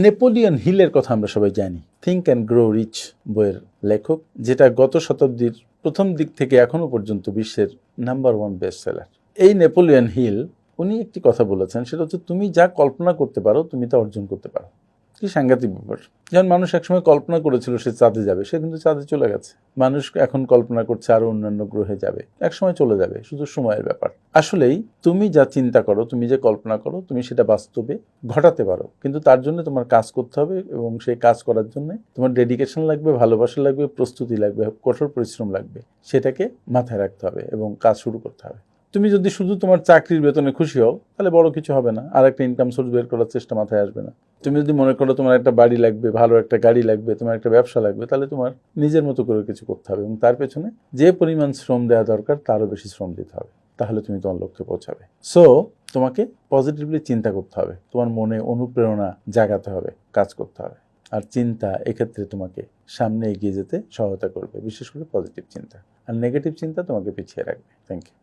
Napoleon হিলের কথা আমরা সবাই জানি, থিঙ্ক অ্যান্ড গ্রো রিচ বইয়ের লেখক, যেটা গত শতাব্দীর প্রথম দিক থেকে এখনো পর্যন্ত বিশ্বের নাম্বার 1 বেস্ট সেলার। এই নেপোলিয়ন হিল উনি একটি কথা বলেছেন, সেটা হচ্ছে তুমি যা কল্পনা করতে পারো তুমি তা অর্জন করতে পারো। কি সাংঘাতিক ব্যাপার! যেমন মানুষ একসময় কল্পনা করেছিল সে চাঁদে যাবে, সে কিন্তু চাঁদে চলে গেছে। মানুষ এখন কল্পনা করছে আরো অন্যান্য গ্রহে যাবে, একসময় চলে যাবে, শুধু সময়ের ব্যাপার। আসলেই তুমি যা চিন্তা করো, তুমি যে কল্পনা করো, তুমি সেটা বাস্তবে ঘটাতে পারো, কিন্তু তার জন্য তোমার কাজ করতে হবে, এবং সেই কাজ করার জন্য তোমার ডেডিকেশন লাগবে, ভালোবাসা লাগবে, প্রস্তুতি লাগবে, কঠোর পরিশ্রম লাগবে। সেটাকে মাথায় রাখতে হবে এবং কাজ শুরু করতে হবে। তুমি যদি শুধু তোমার চাকরির বেতনে খুশি হও, তাহলে বড় কিছু হবে না, আর একটা ইনকাম সোর্স বের করার চেষ্টা মাথায় আসবে না। তুমি যদি মনে করো তোমার একটা বাড়ি লাগবে, ভালো একটা গাড়ি লাগবে, তোমার একটা ব্যবসা লাগবে, তাহলে তোমার নিজের মতো করে কিছু করতে হবে, এবং তার পেছনে যে পরিমাণ শ্রম দেওয়া দরকার তারও বেশি শ্রম দিতে হবে, তাহলে তুমি তোমার লক্ষ্যে পৌঁছাবে। সো তোমাকে পজিটিভলি চিন্তা করতে হবে, তোমার মনে অনুপ্রেরণা জাগাতে হবে, কাজ করতে হবে। আর চিন্তা এক্ষেত্রে তোমাকে সামনে এগিয়ে যেতে সহায়তা করবে, বিশেষ করে পজিটিভ চিন্তা। আর নেগেটিভ চিন্তা তোমাকে পিছিয়ে রাখবে। Thank you.